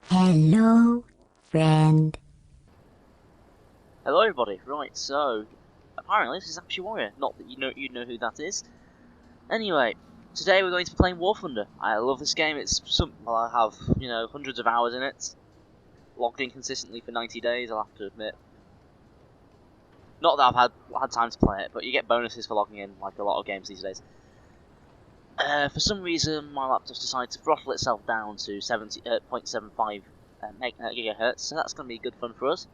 Hello, friend. Hello everybody, right, so, apparently this is Apache Warrior, not that you know who that is. Anyway, today we're going to be playing War Thunder. I love this game, well, I have, hundreds of hours in it. Logged in consistently for 90 days, I'll have to admit. Not that I've had time to play it, but you get bonuses for logging in, like a lot of games these days. For some reason, my laptop's decided to throttle itself down to 0.75 gigahertz, so that's going to be good fun for us.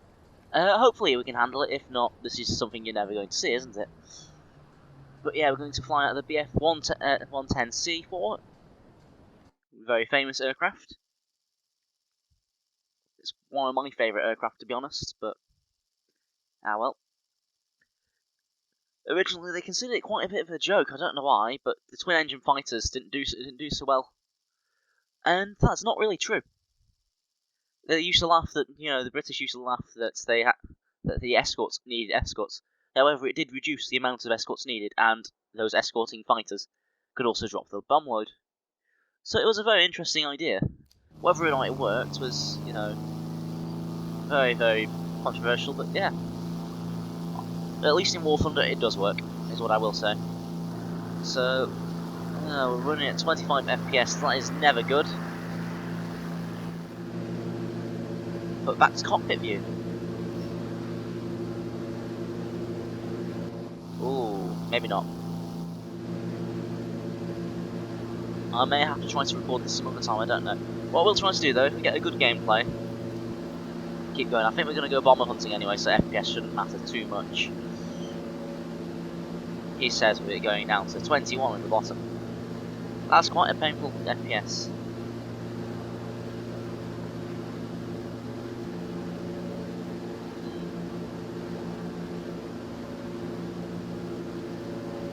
Hopefully we can handle it. If not, this is something you're never going to see, isn't it? But yeah, we're going to fly out of the BF 110C4. Very famous aircraft. It's one of my favourite aircraft, to be honest, but well. Originally, they considered it quite a bit of a joke. I don't know why, but the twin-engine fighters didn't do so well, and that's not really true. They used to laugh that the British used to laugh that that the escorts needed escorts. However, it did reduce the amount of escorts needed, and those escorting fighters could also drop the bomb load. So it was a very interesting idea. Whether or not it worked was, very, very controversial, but yeah. At least in War Thunder it does work, is what I will say. So, we're running at 25 FPS, that is never good. But back to cockpit view. Ooh, maybe not. I may have to try to record this some other time, I don't know. What we'll try to do though, if we get a good gameplay, keep going. I think we're going to go bomber hunting anyway, so FPS shouldn't matter too much. He says we're going down to 21 at the bottom. That's quite a painful FPS.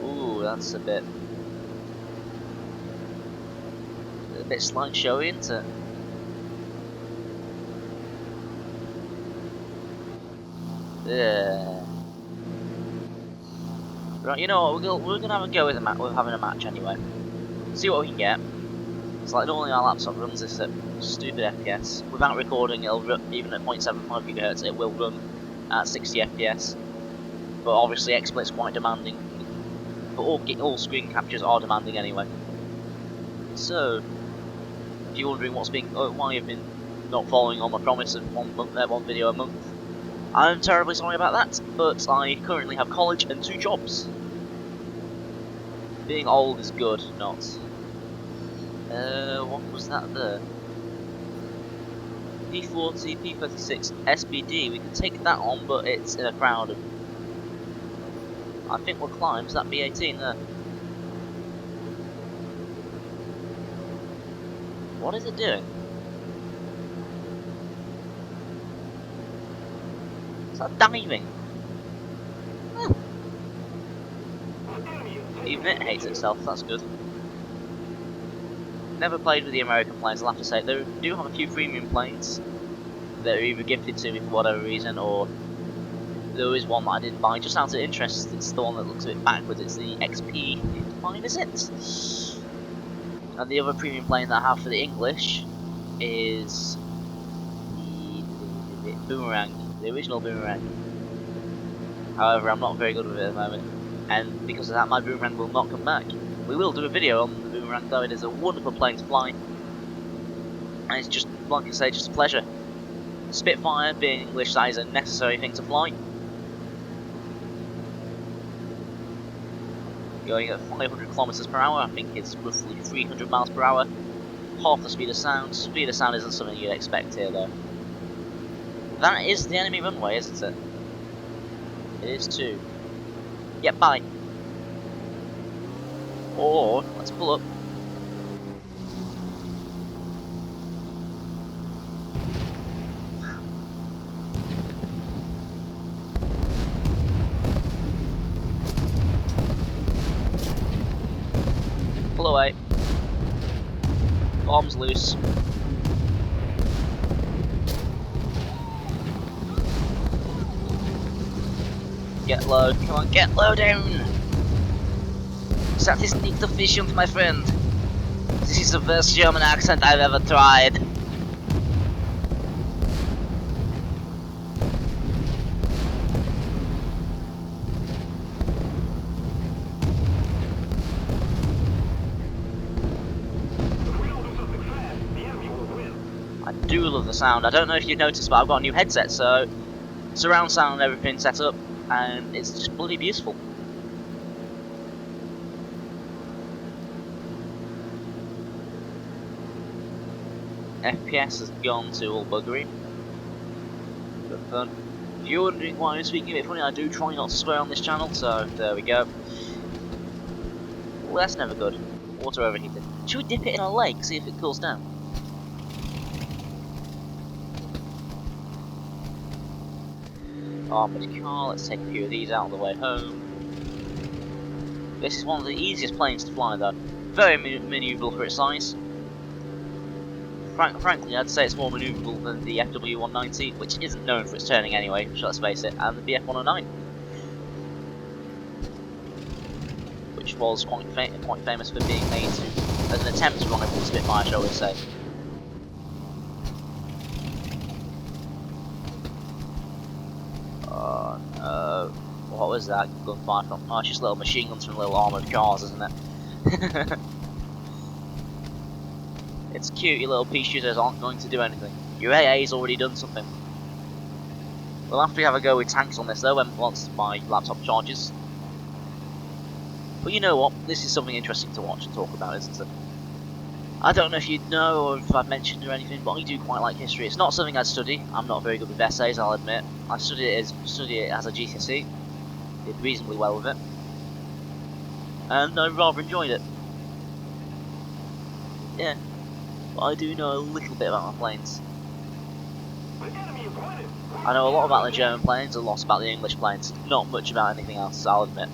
Ooh, that's a bit slideshowy, isn't it? Yeah. Right, you know what? We're gonna have a go with having a match anyway. See what we can get. It's like normally our laptop runs this at stupid FPS. Without recording, even at 0.75 GHz, it will run at 60 FPS. But obviously, XSplit's quite demanding. But all screen captures are demanding anyway. So, if you're wondering why I've been not following on my promise of one video a month, I'm terribly sorry about that. But I currently have college and 2 jobs. Being old is good, not. What was that there? P40, P36, SBD. We can take that on, but it's in a crowd. I think we'll climb. Is that B18 there? What is it doing? Is that diving? Huh. Even it hates itself, that's good. Never played with the American planes, I'll have to say. They do have a few premium planes that are either gifted to me for whatever reason, or there is one that I didn't buy just out of interest. It's the one that looks a bit backwards. It's the XP55, is it? And the other premium plane that I have for the English is the Boomerang, the original Boomerang. However, I'm not very good with it at the moment, and because of that, my Boomerang will not come back. We will do a video on the Boomerang though. It is a wonderful plane to fly, and it's just, like I say, just a pleasure. Spitfire, being English, that is a necessary thing to fly. Going at 500 kilometers per hour, I think it's roughly 300 miles per hour. Half the speed of sound. Speed of sound isn't something you'd expect here though. That is the enemy runway, isn't it? It is too. Yep, bye. Or, let's pull up. Pull away. Bombs loose. Get low. Come on, get low down! That is nicht efficient, my friend. This is the worst German accent I've ever tried. do love the sound. I don't know if you've noticed, but I've got a new headset, so surround sound and everything set up, and it's just bloody beautiful. FPS has gone to all buggery. Good fun. If you're wondering why I'm speaking a bit funny, I do try not to swear on this channel, so there we go. Well, that's never good. Water overheated. Should we dip it in a lake, see if it cools down? Armoured car, let's take a few of these out on the way home. This is one of the easiest planes to fly though. Very manoeuvrable for its size. Frankly, I'd say it's more manoeuvrable than the FW190, which isn't known for its turning anyway, let's face it, and the BF109. Which was quite famous for being made as an attempt to rival the Spitfire, shall we say. Oh no. What was that gunfire from? Oh, it's just little machine guns from little armoured cars, isn't it? It's cute, your little pea shooters aren't going to do anything. Your AA's already done something. We'll have to have a go with tanks on this though, once my laptop charges. But you know what, this is something interesting to watch and talk about, isn't it? I don't know if you know or if I've mentioned or anything, but I do quite like history. It's not something I study. I'm not very good with essays, I'll admit. I studied it as a GCSE. Did reasonably well with it. And I rather enjoyed it. Yeah. But I do know a little bit about my planes. I know a lot about the German planes, a lot about the English planes. Not much about anything else, I'll admit.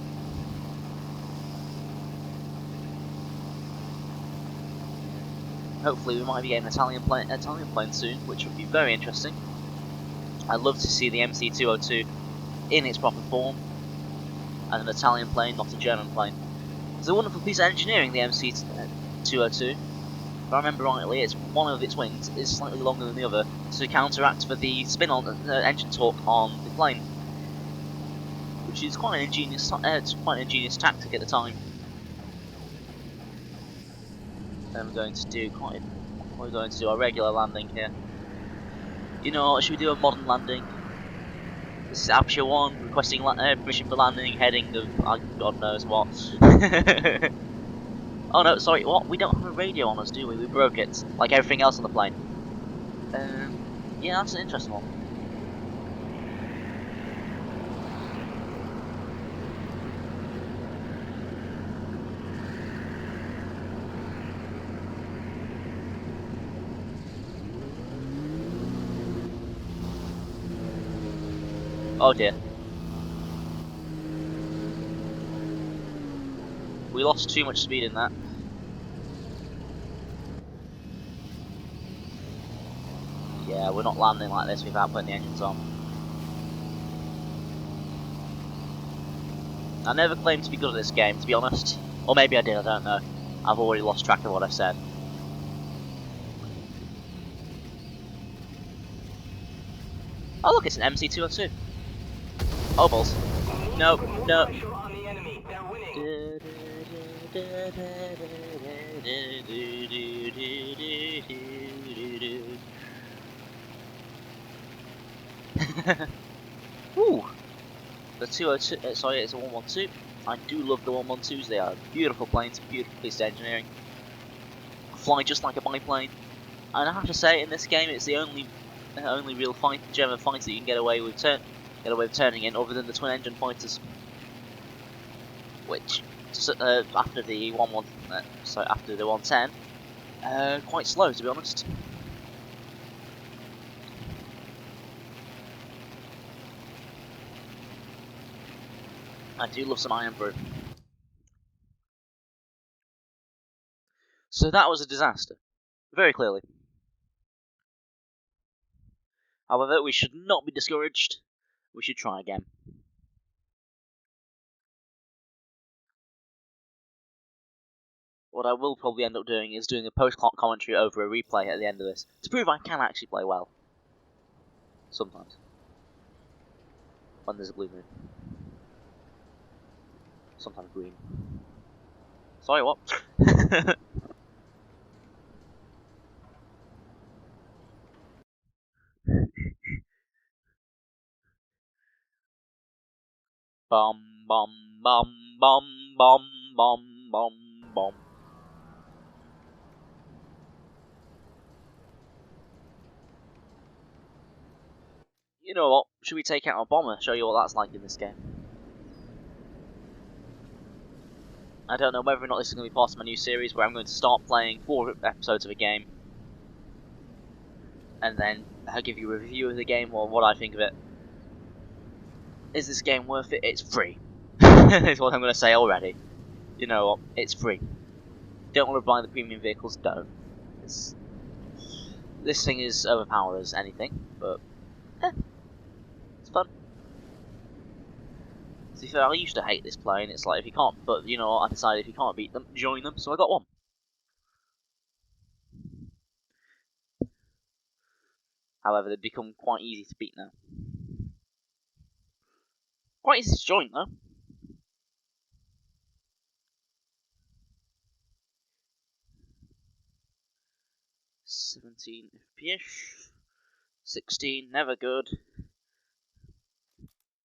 Hopefully we might be getting an Italian plane soon, which would be very interesting. I'd love to see the MC202 in its proper form, and an Italian plane, not a German plane. It's a wonderful piece of engineering, the MC202. If I remember rightly, one of its wings is slightly longer than the other to counteract for the spin on engine torque on the plane, which is quite an ingenious tactic at the time. Then we're going to do a regular landing here. You know what, should we do a modern landing? This is Aperture 1, requesting permission for landing, heading of God knows what. Oh no, sorry, what? We don't have a radio on us, do we? We broke it, like everything else on the plane. Yeah, that's an interesting one. Oh dear. We lost too much speed in that. Yeah, we're not landing like this without putting the engines on. I never claimed to be good at this game, to be honest. Or maybe I did, I don't know. I've already lost track of what I said. Oh look, it's an MC202. Oh balls. No, no. Ooh. The 202, sorry, it's a 112. I do love the 112s, they are beautiful planes, beautiful piece of engineering. Fly just like a biplane. And I have to say, in this game, it's the only real German fighter you can get away with turning in, other than the twin-engine fighters. Which, after the 110, quite slow to be honest. I do love some Irn-Bru. So that was a disaster, very clearly. However, we should not be discouraged. We should try again. What I will probably end up doing is doing a post-clock commentary over a replay at the end of this, to prove I can actually play well. Sometimes. When there's a blue moon. Sometimes green. Sorry, what? Bum bum bum bum bum bum bum bum. You know what? Should we take out a bomber? Show you what that's like in this game. I don't know whether or not this is going to be part of my new series where I'm going to start playing 4 episodes of a game and then I'll give you a review of the game or what I think of it. Is this game worth it? It's free. That's what I'm going to say already. You know what? It's free. Don't want to buy the premium vehicles? Don't. This thing is overpowered as anything, but it's fun. To be fair, I used to hate this plane. It's like if you can't, but you know, I decided if you can't beat them, join them. So I got one. However, they've become quite easy to beat now. Quite easy to join though. $17 FPS. 16, never good.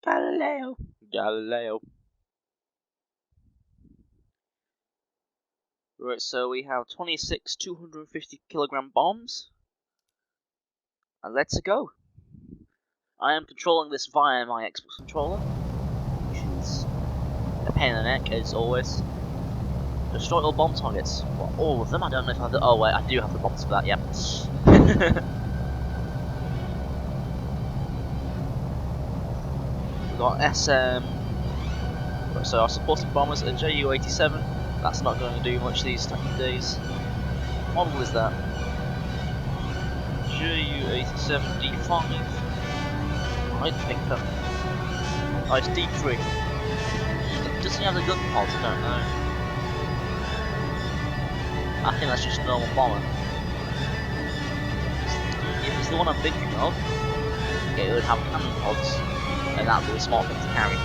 Galileo. Right, so we have 26 250 kilogram bombs. And let's go. I am controlling this via my Xbox controller, which is a pain in the neck as always. Destroy all bomb targets. Well, all of them? I don't know if I have the... Oh wait, I do have the bombs for that, yeah. We've got SM... So our supporting bombers are Ju-87. That's not going to do much these days. What model is that? Ju-87 D5. I think that... Oh, it's D3. Does he have the gun pods? I don't know. I think that's just a normal bomber. If it's the one I'm thinking of, it would have cannon pods, and that would be a smart thing to carry.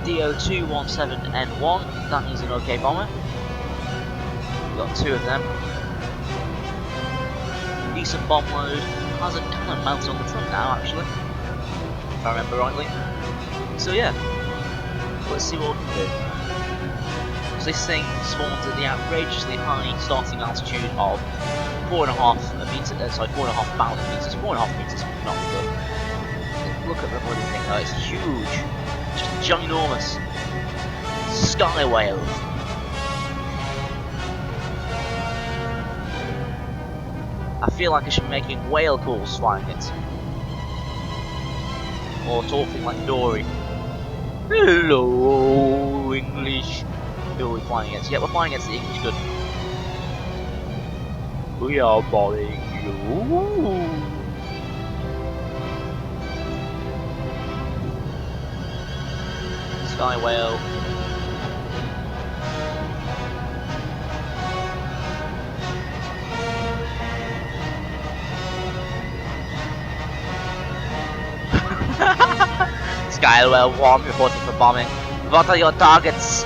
DO217N1, that is an okay bomber. We've got 2 of them. Decent bomb load, has a cannon mounted on the front now actually, if I remember rightly. So yeah, let's see what we can do. So this thing spawns at the outrageously high starting altitude of 4.5 meters, 4.5 meters, 4.5 meters, not good. Look at the bloody thing though, it's huge, just ginormous. Sky whale. I feel like I should be making whale calls flying it. Or talking like Dory. Hello, English. Who are we flying against? Yeah, we're flying against the English, good. We are bombing you. Sky whale. Sky whale 1 reporting for bombing. What are your targets?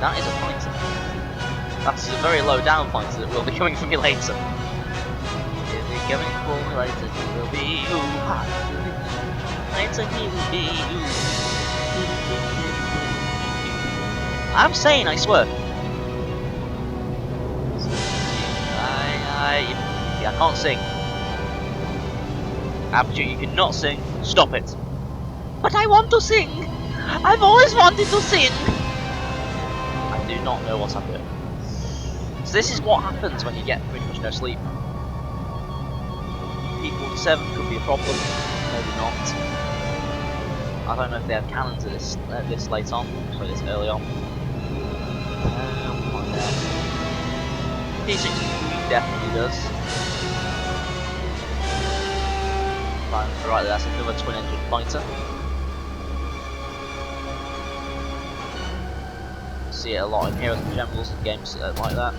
That is a fighter. That's a very low down fighter that will be coming for me later. He'll be coming for me later. He will be later he will be I'm saying, I swear. I can't sing. After you cannot sing, stop it. But I want to sing. I've always wanted to sing. I do not know what I'm doing. So this is what happens when you get pretty much no sleep. P47 could be a problem, maybe not. I don't know if they have cannons at this late on, so this early on. We'll find out. P63 definitely does. Right, that's another twin engine fighter. See it a lot in Heroes and Generals and games like that.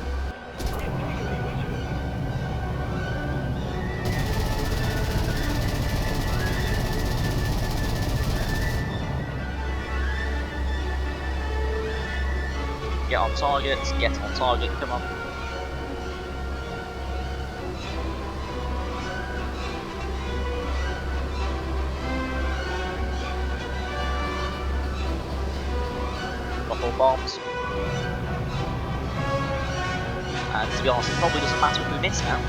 Get on target, come on. drop all bombs. And to be honest, it probably doesn't matter if we miss now.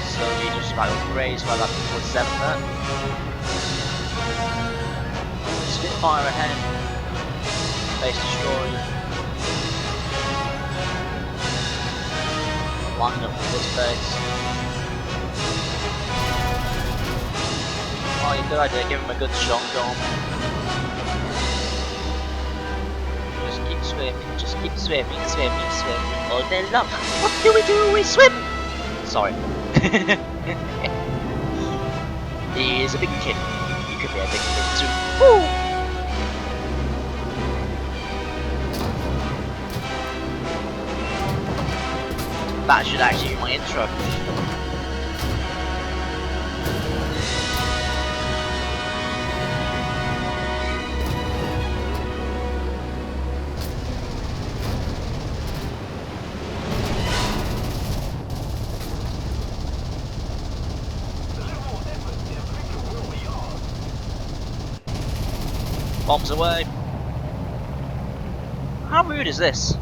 So we just about upgrades by that equals 7 there. Spitfire ahead. Base destroyed. Lining up for this base. Oh, yeah, good idea, give him a good shot, go on. Just keep swimming, just keep swimming, swimming, swimming all day long. What do? We swim! Sorry. He is a big kid. He could be a big kid too. Woo! That should actually be my intro. Bombs away. How rude is this?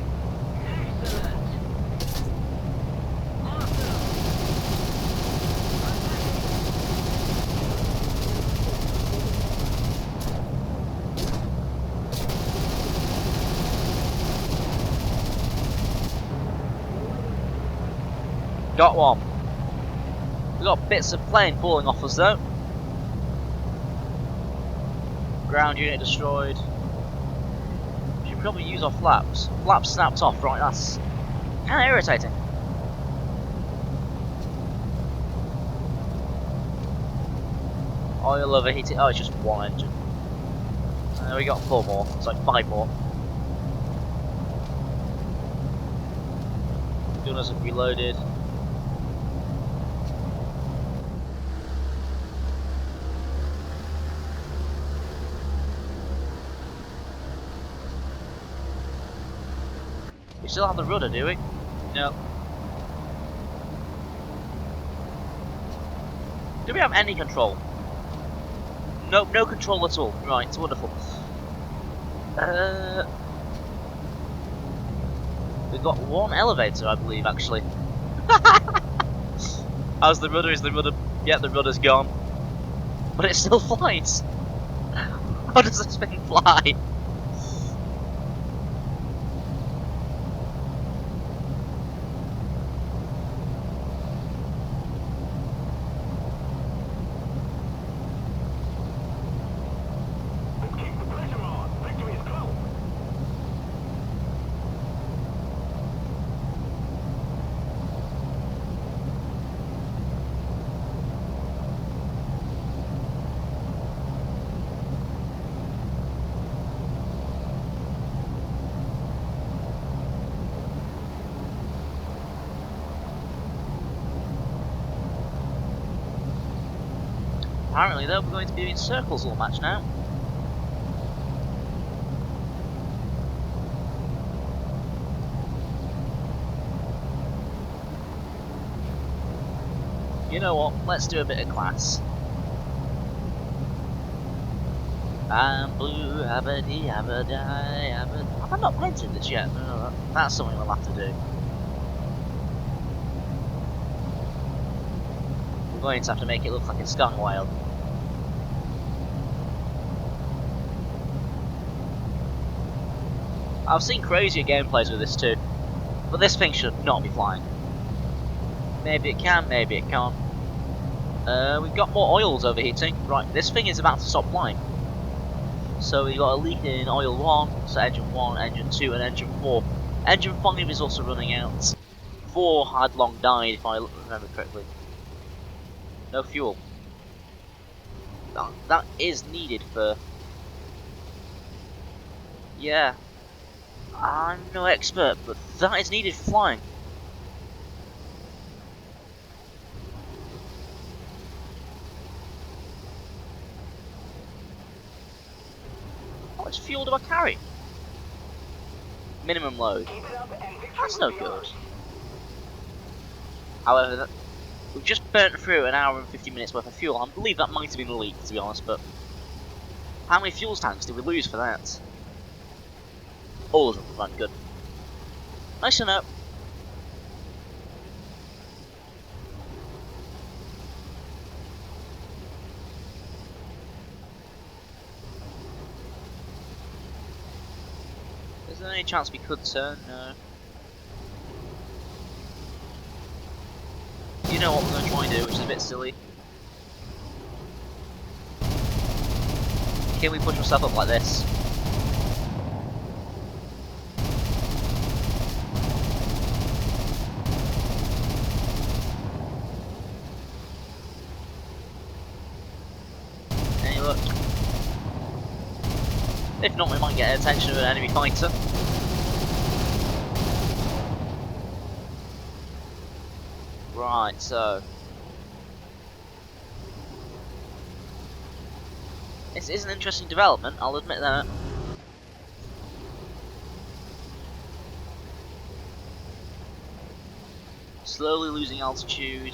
Got one. We got bits of plane falling off us though. Ground unit destroyed. We should probably use our flaps. Flaps snapped off, right? That's kind of irritating. Oil overheating. Oh, it's just one engine. We got 4 more. It's like 5 more. Gunners have reloaded. We still have the rudder, do we? No. Do we have any control? Nope, no control at all. Right, it's wonderful. We've got 1 elevator, I believe, actually. How's the rudder? Is the rudder? Yeah, the rudder's gone. But it still flies. How does this thing fly? Apparently though, we're going to be doing circles all match now. You know what, let's do a bit of class. I'm blue, abadi, abadi, abadi. Have I not mentioned this yet? No, that's something we'll have to do. We're going to have to make it look like it's gone wild. I've seen crazier gameplays with this too, but this thing should not be flying. Maybe it can, maybe it can't. We've got more oils overheating. Right, this thing is about to stop flying. So we got a leak in oil 1, so engine 1, engine 2 and engine 4. Engine 5 is also running out. 4 had long died if I remember correctly. No fuel. That is needed for... Yeah. I'm no expert, but that is needed for flying. How much fuel do I carry? Minimum load. That's no good. However, we've just burnt through an hour and 50 minutes worth of fuel. I believe that might have been a leak, to be honest, but how many fuel tanks did we lose for that? All of them. Right, good. Nice to know. Is there any chance we could turn? No. You know what we're going to try and do, which is a bit silly. Can we push myself up like this? Any luck? If not, we might get attention of an enemy fighter. Right, so this is an interesting development, I'll admit that. Slowly losing altitude.